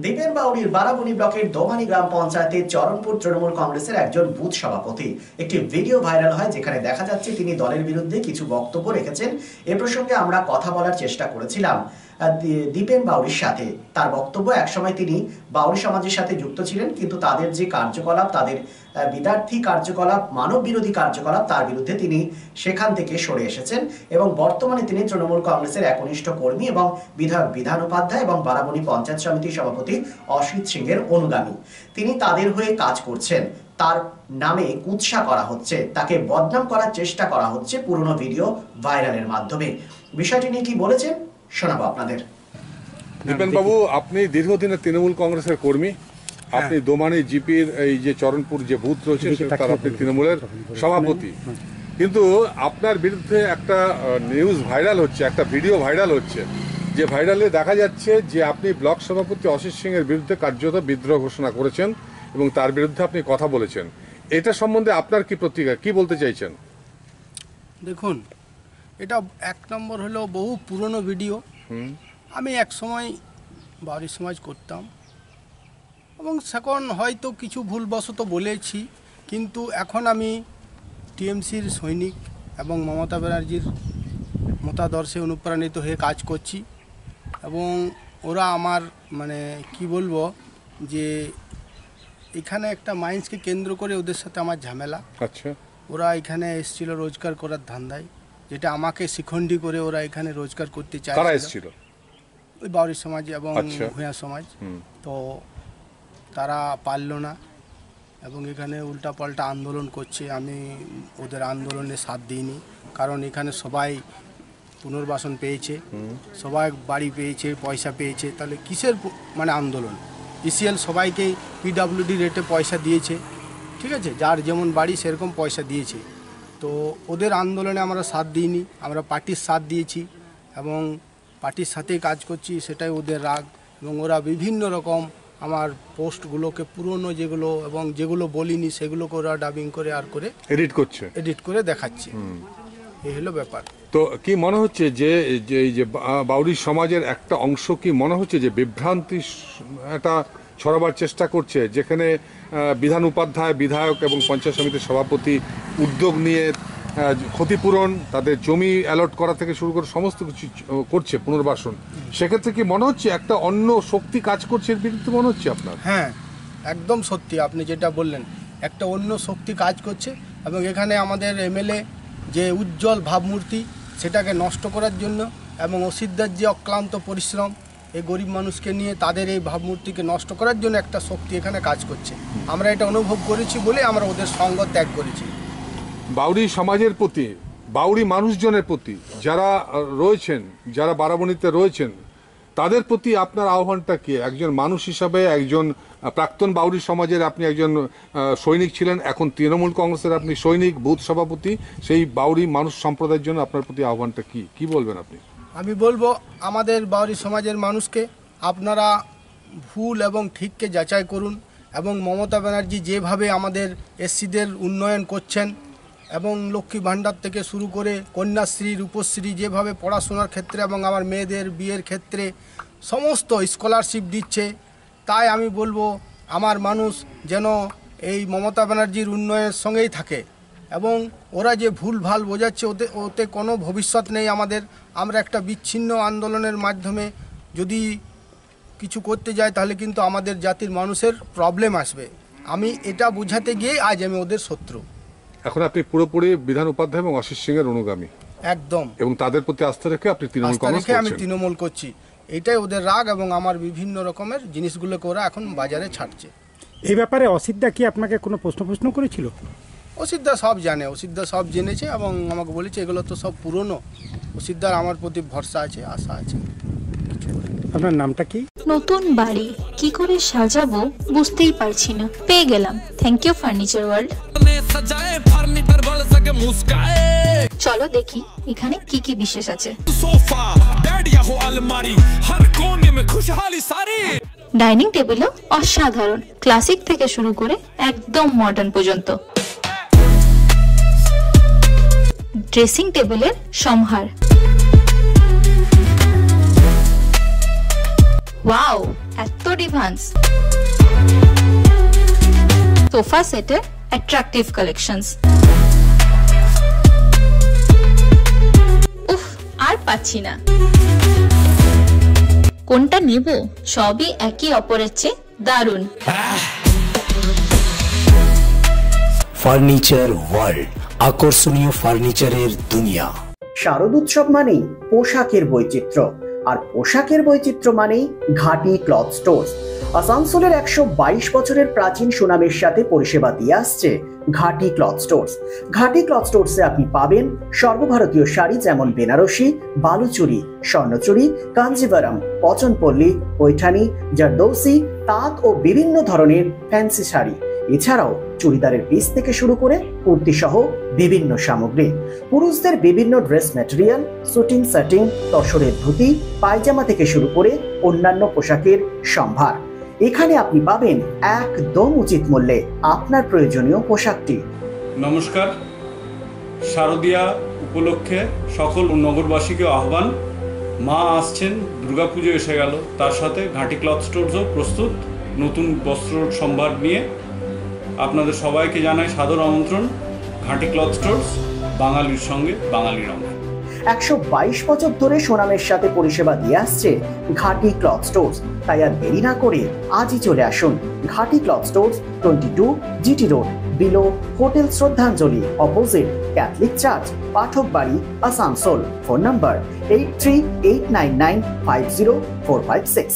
দীপেন বাউরির বারাবণী ব্লকের দোমানি গ্রাম পঞ্চায়েতের চরণপুর তৃণমূল কংগ্রেসের একজন বুথ সভাপতি। একটি ভিডিও ভাইরাল হয় যেখানে দেখা যাচ্ছে তিনি দলের বিরুদ্ধে কিছু বক্তব্য রেখেছেন। এ প্রসঙ্গে আমরা কথা বলার চেষ্টা করেছিলাম দীপেন বাউরির সাথে। তার বক্তব্য, একসময় তিনি বাউরি সমাজের সাথে যুক্ত ছিলেন, কিন্তু তাদের যে কার্যকলাপ, তাদের বিদ্যার্থী কার্যকলাপ, মানব বিরোধী কার্যকলাপ, তার বিরুদ্ধে তিনি সেখান থেকে সরে এসেছেন এবং বর্তমানে তিনি তৃণমূল কংগ্রেসের একনিষ্ঠ কর্মী এবং বিধায়ক বিধান উপাধ্যায় এবং বারাবণী পঞ্চায়েত সমিতির সভাপতি অসিত সিং এর অনুগামী। তিনি তাদের হয়ে কাজ করছেন। তার নামে কুৎসা করা হচ্ছে, তাকে বদনাম করার চেষ্টা করা হচ্ছে পুরনো ভিডিও ভাইরালের মাধ্যমে। বিষয়টি নিয়ে কি বলেছেন শোনাবো আপনাদের। দীপেন বাবু, আপনি দীর্ঘদিনের তৃণমূল কংগ্রেসের কর্মী, আপনি দোমানি জিপির এই যে চরণপুর যে বুথ রয়েছে তার আপনি তৃণমূলের সভাপতি, কিন্তু আপনার বিরুদ্ধে একটা নিউজ ভাইরাল হচ্ছে, একটা ভিডিও ভাইরাল হচ্ছে, যে ভাইরালে দেখা যাচ্ছে যে আপনি ব্লক সভাপতি অসিত সিং এর বিরুদ্ধে কার্যত বিদ্রোহ ঘোষণা করেছেন এবং তার বিরুদ্ধে আপনি কথা বলেছেন। এটা সম্বন্ধে আপনার কি প্রতিক্রিয়া, কি বলতে চাইছেন? দেখুন, এটা এক নম্বর হলো বহু পুরনো ভিডিও। আমি এক সময় বাউরি সমাজ করতাম এবং এখন হয়তো কিছু ভুলবশত বলেছি, কিন্তু এখন আমি টিএমসির সৈনিক এবং মমতা ব্যানার্জির মতাদর্শে অনুপ্রাণিত হয়ে কাজ করছি এবং ওরা আমার কি বলবো, যে এখানে একটা মাইন্সকে কেন্দ্র করে ওদের সাথে আমার ঝামেলা। আচ্ছা, ওরা এখানে এসেছিল রোজগার করার ধান্দায়, যেটা আমাকে শিখণ্ডী করে ওরা এখানে রোজগার করতে চায়। কারা এসেছিল? ওই বাউরি সমাজ এবং ভূঁইয়া সমাজ। তো তারা পারল না এবং এখানে উল্টাপাল্টা আন্দোলন করছে। আমি ওদের আন্দোলনে সাথ দিইনি, কারণ এখানে সবাই পুনর্বাসন পেয়েছে, সবাই বাড়ি পেয়েছে, পয়সা পেয়েছে, তাহলে কিসের আন্দোলন? ইসিএল সবাইকেই পিডব্লিউডি রেটে পয়সা দিয়েছে, ঠিক আছে, যার যেমন বাড়ি সেরকম পয়সা দিয়েছে। তো ওদের আন্দোলনে আমরা সাথ দিইনি, আমরা পার্টির সাথ দিয়েছি এবং পার্টির সাথেই কাজ করছি, সেটাই ওদের রাগ। এবং ওরা বিভিন্ন রকম আমার পোস্টগুলোকে পুরনো যেগুলো এবং যেগুলো বলিনি সেগুলোকে ওরা ডাবিং করে আর করে এডিট করে দেখাচ্ছে। এই হলো ব্যাপার। তো কি মনে হচ্ছে যে এই যে বাউরি সমাজের একটা অংশ কি মনে হচ্ছে যে বিভ্রান্তি একটা ছড়াবার চেষ্টা করছে, যেখানে বিধান উপাধ্যায়, বিধায়ক এবং পঞ্চায়েত সমিতির সভাপতি উদ্যোগ নিয়ে ক্ষতিপূরণ, তাদের জমি অ্যালট করা থেকে শুরু করে সমস্ত কিছু করছে, পুনর্বাসন, সেক্ষেত্রে কি মনে হচ্ছে একটা অন্য শক্তি কাজ করছে এর বিরুদ্ধে মনে হচ্ছে আপনার? হ্যাঁ, একদম সত্যি আপনি যেটা বললেন, একটা অন্য শক্তি কাজ করছে এবং এখানে আমাদের এমএলএ যে উজ্জ্বল ভাবমূর্তি সেটাকে নষ্ট করার জন্য এবং অসিতদার যে অক্লান্ত পরিশ্রম এই গরিব মানুষকে নিয়ে তাদের এই ভাবমূর্তিকে নষ্ট করার জন্য একটা শক্তি এখানে কাজ করছে। আমরা এটা অনুভব করেছি বলে আমরা ওদের সঙ্গ ত্যাগ করেছি। বাউরি সমাজের প্রতি, বাউরি মানুষজনের প্রতি যারা রয়েছেন, যারা বারাবণীতে রয়েছেন, তাদের প্রতি আপনার আহ্বানটা কি? একজন মানুষ হিসাবে, একজন প্রাক্তন বাউরি সমাজের আপনি একজন সৈনিক ছিলেন, এখন তৃণমূল কংগ্রেসের আপনি সৈনিক, বুথ সভাপতি, সেই বাউরি মানুষ সম্প্রদায়ের জন্য আপনার প্রতি আহ্বানটা কি, কি বলবেন আপনি? আমি বলবো আমাদের বাউরি সমাজের মানুষকে, আপনারা ভুল এবং ঠিককে যাচাই করুন এবং মমতা ব্যানার্জি যেভাবে আমাদের এসসিদের উন্নয়ন করছেন এবং লক্ষ্মী ভাণ্ডার থেকে শুরু করে কন্যাশ্রী, রূপশ্রী, যেভাবে পড়াশোনার ক্ষেত্রে এবং আমার মেয়েদের বিয়ের ক্ষেত্রে সমস্ত স্কলারশিপ দিচ্ছে, তাই আমি বলবো আমার মানুষ যেন এই মমতা ব্যানার্জির উন্নয়নের সঙ্গেই থাকে এবং ওরা যে ভুল ভাল বোঝাচ্ছে ওতে কোনো ভবিষ্যৎ নেই আমাদের। আমরা একটা বিচ্ছিন্ন আন্দোলনের মাধ্যমে যদি কিছু করতে যাই তাহলে কিন্তু আমাদের জাতির মানুষের প্রবলেম আসবে। আমি এটা বোঝাতে গিয়ে আজ আমি ওদের শত্রু। এখন আপনি পুরোপুরি বিধান উপাধ্যায় এবং অসিত সিং এর অনুগামী? একদম। এবং তাদের প্রতি আস্থা রেখে আপনি তৃণমূল কংগ্রেস করছেন? আমি তৃণমূল করছি, এটাই ওদের রাগ এবং আমার বিভিন্ন রকমের জিনিসগুলোকে ওরা এখন বাজারে ছাড়ছে। এই ব্যাপারে অসিতদা কি আপনাকে কোনো প্রশ্ন করেছিল? অসিতদা সব জানে, অসিতদা সব জেনেছে এবং আমাকে বলেছে এগুলো তো সব পুরনো। অসিতদার আমার প্রতি ভরসা আছে, আশা আছে। আপনার নামটা কি? নতুন বাড়ি কি করে সাজাবো বুঝতেই পারছি না, পেয়ে গেলাম থ্যাংক ইউ ফার্নিচার ওয়ার্ল্ড। চলো দেখি এখানে কি কি বিশেষ আছে। ডাইনিং টেবিলও অসাধারণ, ক্লাসিক থেকে শুরু করে একদম মডার্ন পর্যন্ত। ড্রেসিং টেবিলের সম্ভার, ওয়াও, এত ডিভান্স! সোফা সেটের অ্যাট্রাকটিভ কালেকশনস। উফ, আর পাচ্ছি না। কোনটা নেব? সবই একই অপরের চেয়ে দারুণ। ফার্নিচার ওয়ার্ল্ড, আকর্ষণীয় ফার্নিচারের দুনিয়া। শারদ উৎসব মানেই পোশাকের বৈচিত্র্য, আর পোশাকের বৈচিত্র্য মানেই ঘাটি ক্লথ স্টোর্স। আসানসোলের 122 বছরের প্রাচীন সুনামের সাথে পরিষেবা দিয়ে আসছে ঘাটি ক্লথ স্টোর্স। ঘাটি ক্লথ স্টোর্সে আপনি পাবেন সর্বভারতীয় শাড়ি যেমন বেনারসি, বালুচুরি, স্বর্ণচুরি, কাঞ্জিভারাম, পচনপল্লী, পৈঠানি, জারদৌসি, তাঁত ও বিভিন্ন ধরনের ফ্যান্সি শাড়ি। এছাড়াও চুড়িদারের পিস থেকে শুরু করে কুর্তি সহ বিভিন্ন সামগ্রী, পুরুষদের বিভিন্ন ড্রেস ম্যাটেরিয়াল, শুটিং সেটিং, তসরের ধুতি, পায়জামা থেকে শুরু করে অন্যান্য পোশাকের সম্ভার। এখানে আপনি পাবেন একদম উচিত মূল্যে আপনার প্রয়োজনীয় পোশাকটি। নমস্কার, শারদীয়া উপলক্ষে সকল নগরবাসীকে আহ্বান। মা আসছেন, দুর্গাপুজো এসে গেল, তার সাথে ঘাটি ক্লথ স্টোরসও প্রস্তুত নতুন বস্ত্র সম্ভার নিয়ে। আপনাদের সবাইকে জানাই সাদর আমন্ত্রণ। ঘাটি ক্লথ স্টোরস, বাঙালির সঙ্গে বাঙালির অঙ্গ। 122 বছর ধরে সুনামের সাথে পরিষেবা দিয়ে আসছে ঘাটি ক্লথ স্টোরস। তাই আর দেরি না করে আজই চলে আসুন ঘাটি cloth stores, 22 GT road, below hotel শ্রদ্ধাঞ্জলি, অপোজিট ক্যাথলিক চার্চ, পাঠক বাড়ি, আসানসোল। Phone number 8389950456।